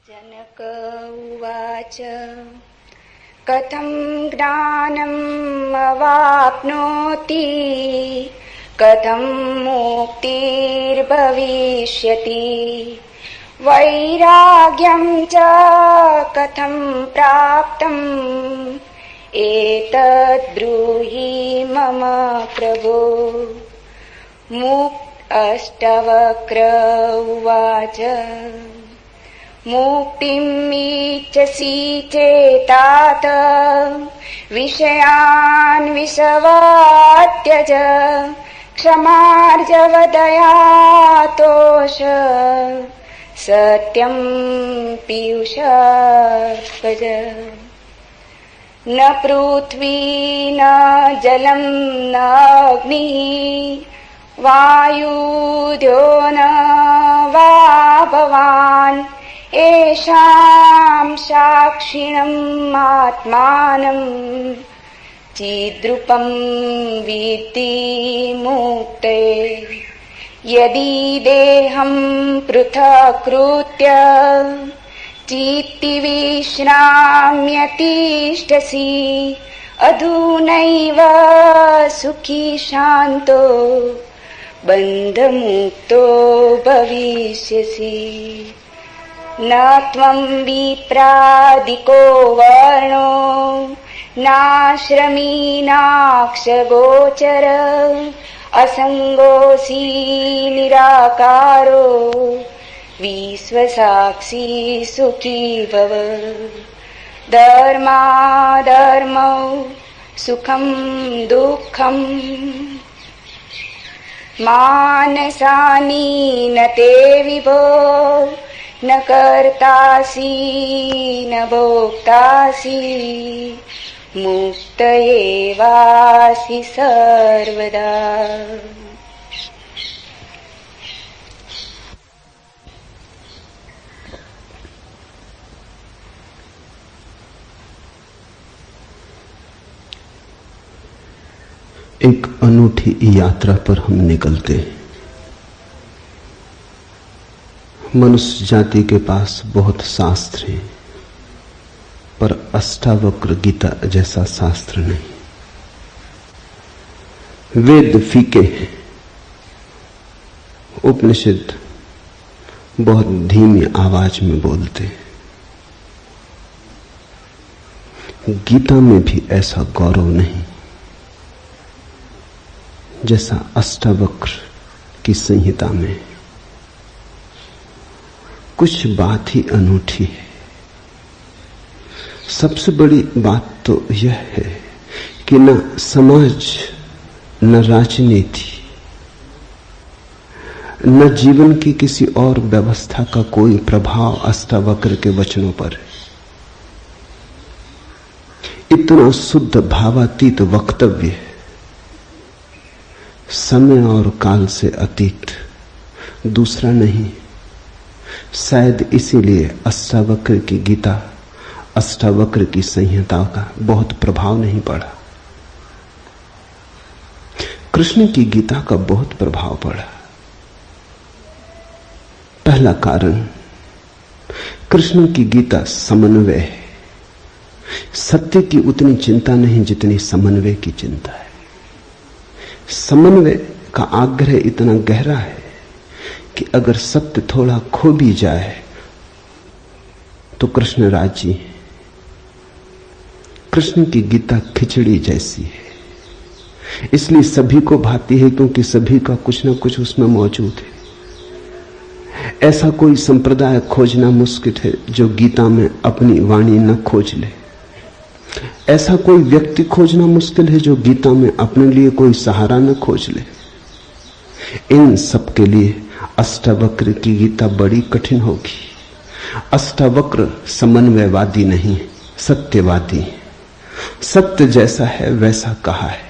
जनक उवाच कथं ज्ञानम् अवाप्नोति कथं मुक्तिर्भविष्यति वैराग्यं च कथं प्राप्तम् एतद् ब्रूहि मम प्रभो। अष्टवक्र उवाच मुक्तिमीच्छसि चेतात विषयान् विषवात्यज क्षमार्जवदयातोष सत्यं पीयूषात्मज। न पृथ्वी न जलं न अग्निः वायुद्यो न वा भवान् येषां साक्षिणम् आत्मानं चिद्रूपं विद्धि मुक्ते। यदि देहं पृथक्कृत्य चित्ति विश्राम्यतिष्ठसि अधुनैव सुखी शान्तो बन्धमुक्तो भविष्यसि। न त्वं विप्रादिको वर्णो नाश्रमी नाक्षगोचर असङ्गोऽसि निराकारो विश्वसाक्षी सुखी भव। धर्माधर्मौ सुखं दुःखं मानसानि न ते विभो न कर्तासि न भोक्तासि मुक्त एवासि सर्वदा। एक अनूठी यात्रा पर हम निकलते हैं। मनुष्य जाति के पास बहुत शास्त्र हैं, पर अष्टावक्र गीता जैसा शास्त्र नहीं। वेद फीके हैं, उपनिषद बहुत धीमी आवाज में बोलते हैं। गीता में भी ऐसा गौरव नहीं जैसा अष्टावक्र की संहिता में। कुछ बात ही अनूठी है। सबसे बड़ी बात तो यह है कि न समाज, न राजनीति, न जीवन की किसी और व्यवस्था का कोई प्रभाव अष्टावक्र के वचनों पर है। इतना शुद्ध भावातीत वक्तव्य है, समय और काल से अतीत, दूसरा नहीं। शायद इसीलिए अष्टावक्र की गीता, अष्टावक्र की संहिता का बहुत प्रभाव नहीं पड़ा। कृष्ण की गीता का बहुत प्रभाव पड़ा। पहला कारण, कृष्ण की गीता समन्वय है। सत्य की उतनी चिंता नहीं जितनी समन्वय की चिंता है। समन्वय का आग्रह इतना गहरा है कि अगर सत्य थोड़ा खो भी जाए तो कृष्ण राजी है। कृष्ण की गीता खिचड़ी जैसी है, इसलिए सभी को भाती है, क्योंकि सभी का कुछ न कुछ उसमें मौजूद है। ऐसा कोई संप्रदाय खोजना मुश्किल है जो गीता में अपनी वाणी न खोज ले। ऐसा कोई व्यक्ति खोजना मुश्किल है जो गीता में अपने लिए कोई सहारा न खोज ले। इन सब के लिए अष्टावक्र की गीता बड़ी कठिन होगी। अष्टावक्र समन्वयवादी नहीं, सत्यवादी है। सत्य जैसा है वैसा कहा है,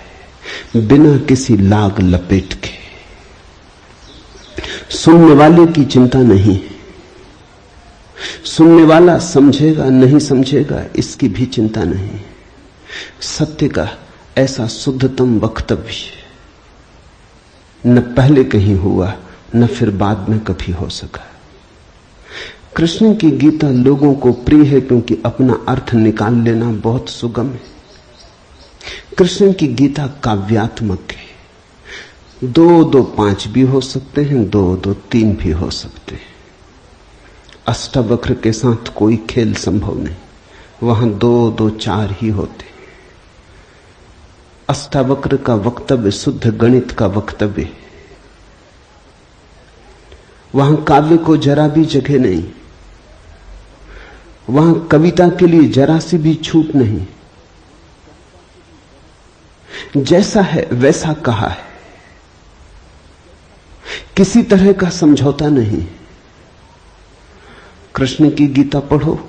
बिना किसी लाग लपेट के। सुनने वाले की चिंता नहीं, सुनने वाला समझेगा नहीं समझेगा इसकी भी चिंता नहीं। सत्य का ऐसा शुद्धतम वक्तव्य न पहले कहीं हुआ न फिर बाद में कभी हो सका। कृष्ण की गीता लोगों को प्रिय है क्योंकि अपना अर्थ निकाल लेना बहुत सुगम है। कृष्ण की गीता काव्यात्मक है। 2 2 5 भी हो सकते हैं, 2 2 3 भी हो सकते हैं। अष्टावक्र के साथ कोई खेल संभव नहीं, वहां 2 2 4 ही होते। अष्टावक्र का वक्तव्य शुद्ध गणित का वक्तव्य है। वहां काव्य को जरा भी जगह नहीं, वहां कविता के लिए जरा सी भी छूट नहीं। जैसा है वैसा कहा है, किसी तरह का समझौता नहीं। कृष्ण की गीता पढ़ो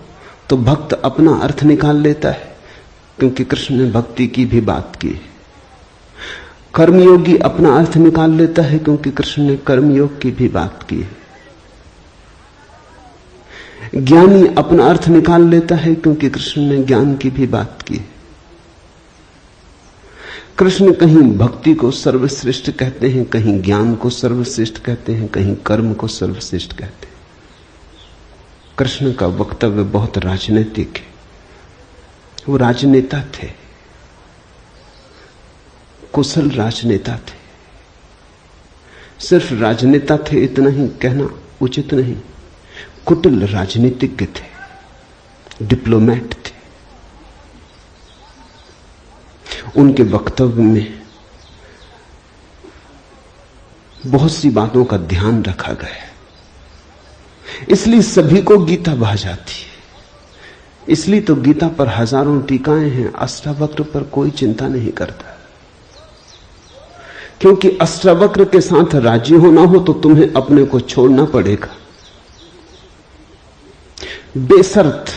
तो भक्त अपना अर्थ निकाल लेता है, क्योंकि कृष्ण ने भक्ति की भी बात की। कर्मयोगी अपना अर्थ निकाल लेता है, क्योंकि कृष्ण ने कर्मयोग की भी बात की। ज्ञानी अपना अर्थ निकाल लेता है, क्योंकि कृष्ण ने ज्ञान की भी बात की। कृष्ण कहीं भक्ति को सर्वश्रेष्ठ कहते हैं, कहीं ज्ञान को सर्वश्रेष्ठ कहते हैं, कहीं कर्म को सर्वश्रेष्ठ कहते हैं। कृष्ण का वक्तव्य बहुत राजनीतिक है। वो राजनेता थे, कुशल राजनेता थे। सिर्फ राजनेता थे इतना ही कहना उचित नहीं, कुटिल राजनीतिज्ञ थे, डिप्लोमैट थे। उनके वक्तव्य में बहुत सी बातों का ध्यान रखा गया, इसलिए सभी को गीता भा जाती है। इसलिए तो गीता पर हजारों टीकाएं हैं, अष्टावक्र पर कोई चिंता नहीं करता, क्योंकि अष्टावक्र के साथ राजी होना हो तो तुम्हें अपने को छोड़ना पड़ेगा। बेशर्त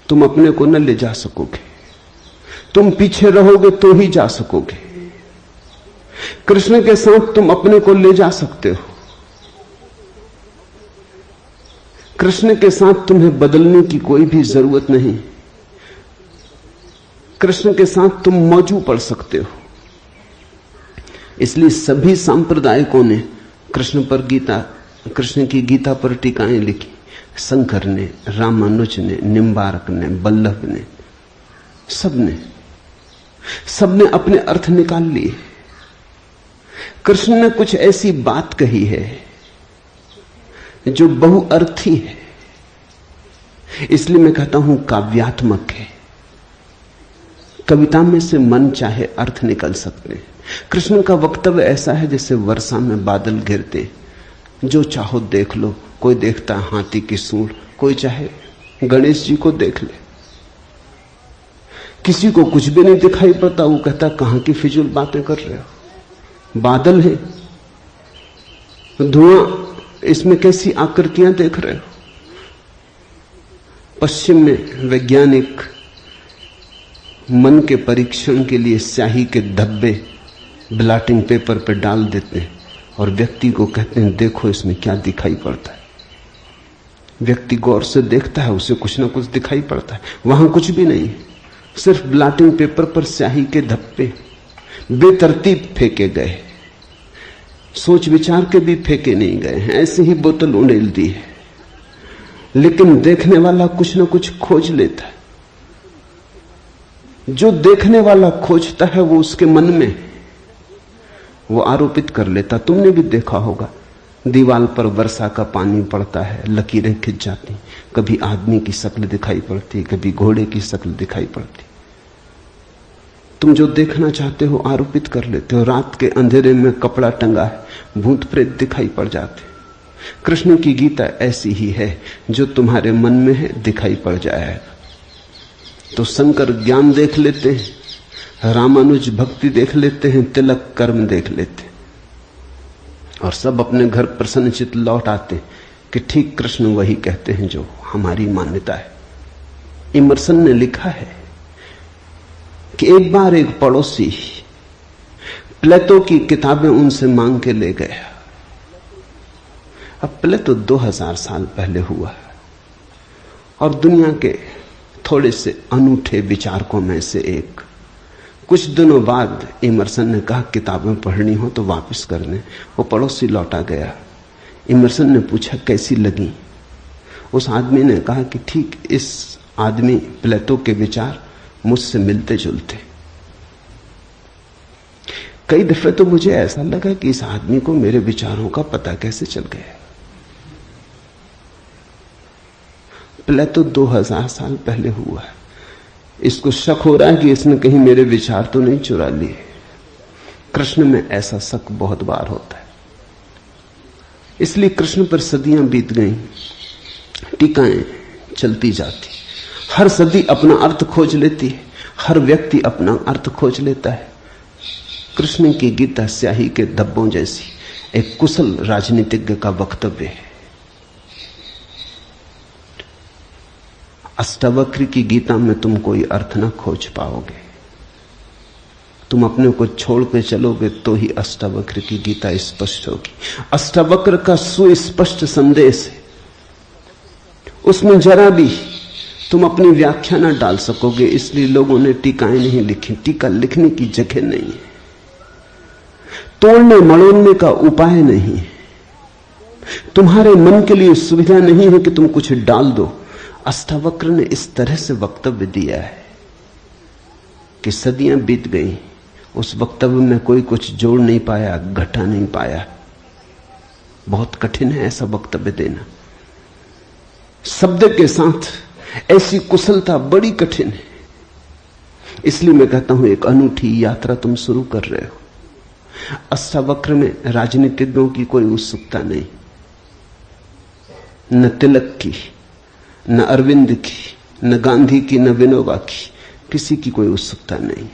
तुम अपने को न ले जा सकोगे, तुम पीछे रहोगे तो ही जा सकोगे। कृष्ण के साथ तुम अपने को ले जा सकते हो। कृष्ण के साथ तुम्हें बदलने की कोई भी जरूरत नहीं। कृष्ण के साथ तुम मौजू पड़ सकते हो। इसलिए सभी सांप्रदायिकों ने कृष्ण की गीता पर टीकाएं लिखी। शंकर ने, रामानुज ने, निम्बार्क ने, बल्लभ ने, सबने अपने अर्थ निकाल लिए। कृष्ण ने कुछ ऐसी बात कही है जो बहुअर्थी है, इसलिए मैं कहता हूं काव्यात्मक है। कविता में से मन चाहे अर्थ निकल सकते हैं। कृष्ण का वक्तव्य ऐसा है जैसे वर्षा में बादल गिरते, जो चाहो देख लो। कोई देखता है हाथी की सूंड, कोई चाहे गणेश जी को देख ले। किसी को कुछ भी नहीं दिखाई पड़ता, वो कहता कहां की फिजूल बातें कर रहे हो, बादल है, धुआं, इसमें कैसी आकृतियां देख रहे हो। पश्चिम में वैज्ञानिक मन के परीक्षण के लिए स्याही के धब्बे ब्लॉटिंग पेपर पर डाल देते हैं और व्यक्ति को कहते हैं देखो इसमें क्या दिखाई पड़ता है। व्यक्ति गौर से देखता है, उसे कुछ ना कुछ दिखाई पड़ता है। वहां कुछ भी नहीं, सिर्फ ब्लॉटिंग पेपर पर स्याही के धब्बे बेतरतीब फेंके गए, सोच विचार के भी फेंके नहीं गए हैं, ऐसे ही बोतल उड़ेल दी है। लेकिन देखने वाला कुछ ना कुछ खोज लेता है। जो देखने वाला खोजता है वो उसके मन में, वो आरोपित कर लेता। तुमने भी देखा होगा, दीवार पर वर्षा का पानी पड़ता है, लकीरें खिंच जाती, कभी आदमी की शक्ल दिखाई पड़ती, कभी घोड़े की शक्ल दिखाई पड़ती। तुम जो देखना चाहते हो आरोपित कर लेते हो। रात के अंधेरे में कपड़ा टंगा है, भूत प्रेत दिखाई पड़ जाते। कृष्ण की गीता ऐसी ही है, जो तुम्हारे मन में है दिखाई पड़ जाएगा। तो शंकर ज्ञान देख लेते हैं, रामानुज भक्ति देख लेते हैं, तिलक कर्म देख लेते हैं, और सब अपने घर प्रसन्नचित्त लौट आते कि ठीक कृष्ण वही कहते हैं जो हमारी मान्यता है। इमर्सन ने लिखा है कि एक बार एक पड़ोसी प्लेटो की किताबें उनसे मांग के ले गया। अब प्लेटो 2000 साल पहले हुआ और दुनिया के थोड़े से अनूठे विचारकों में से एक। कुछ दिनों बाद इमर्सन ने कहा किताबें पढ़नी हो तो वापस कर दें। वो पड़ोसी लौटा गया। इमर्सन ने पूछा कैसी लगी? उस आदमी ने कहा कि ठीक इस आदमी प्लेटो के विचार मुझसे मिलते जुलते। कई दफे तो मुझे ऐसा लगा कि इस आदमी को मेरे विचारों का पता कैसे चल गया। प्लेटो 2000 साल पहले हुआ है। इसको शक हो रहा है कि इसने कहीं मेरे विचार तो नहीं चुरा लिए। कृष्ण में ऐसा शक बहुत बार होता है, इसलिए कृष्ण पर सदियां बीत गईं, टीकाएं चलती जाती, हर सदी अपना अर्थ खोज लेती है, हर व्यक्ति अपना अर्थ खोज लेता है। कृष्ण की गीता स्याही के धब्बों जैसी एक कुशल राजनीतिज्ञ का वक्तव्य है। अष्टावक्र की गीता में तुम कोई अर्थ ना खोज पाओगे। तुम अपने को छोड़ के चलोगे तो ही अष्टावक्र की गीता स्पष्ट होगी। अष्टावक्र का सुस्पष्ट संदेश है, उसमें जरा भी तुम अपनी व्याख्या ना डाल सकोगे। इसलिए लोगों ने टीकाएं नहीं लिखी। टीका लिखने की जगह नहीं है, तोड़ने मड़ोड़ने का उपाय नहीं है, तुम्हारे मन के लिए सुविधा नहीं है कि तुम कुछ डाल दो। अष्टावक्र ने इस तरह से वक्तव्य दिया है कि सदियां बीत गई, उस वक्तव्य में कोई कुछ जोड़ नहीं पाया, घटा नहीं पाया। बहुत कठिन है ऐसा वक्तव्य देना। शब्द के साथ ऐसी कुशलता बड़ी कठिन है। इसलिए मैं कहता हूं एक अनूठी यात्रा तुम शुरू कर रहे हो। अष्टावक्र में राजनीतिज्ञों की कोई उत्सुकता नहीं, न तिलक की, न अरविंद की, न गांधी की, न विनोबा की, किसी की कोई उत्सुकता नहीं,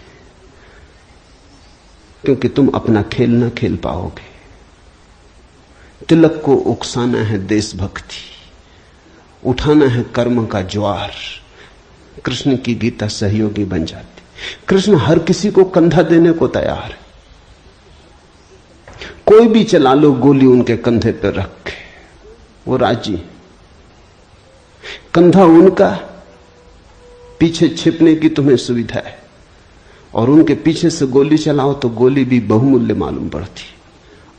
क्योंकि तुम अपना खेल न खेल पाओगे। तिलक को उकसाना है देशभक्ति, उठाना है कर्म का ज्वार। कृष्ण की गीता सहयोगी बन जाती। कृष्ण हर किसी को कंधा देने को तैयार है। कोई भी चला लो गोली उनके कंधे पर रख के, वो राजी। कंधा उनका, पीछे छिपने की तुम्हें सुविधा है, और उनके पीछे से गोली चलाओ तो गोली भी बहुमूल्य मालूम पड़ती।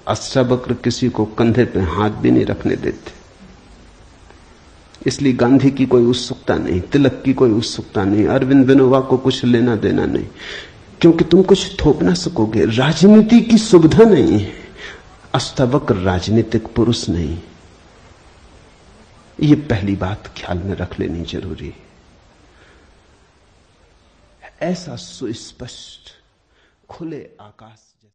अष्टावक्र किसी को कंधे पे हाथ भी नहीं रखने देते। इसलिए गांधी की कोई उत्सुकता नहीं, तिलक की कोई उत्सुकता नहीं, अरविंद विनोबा को कुछ लेना देना नहीं, क्योंकि तुम कुछ थोप ना सकोगे। राजनीति की सुविधा नहीं है। अष्टावक्र राजनीतिक पुरुष नहीं। ये पहली बात ख्याल में रख लेनी जरूरी है। ऐसा सुस्पष्ट खुले आकाश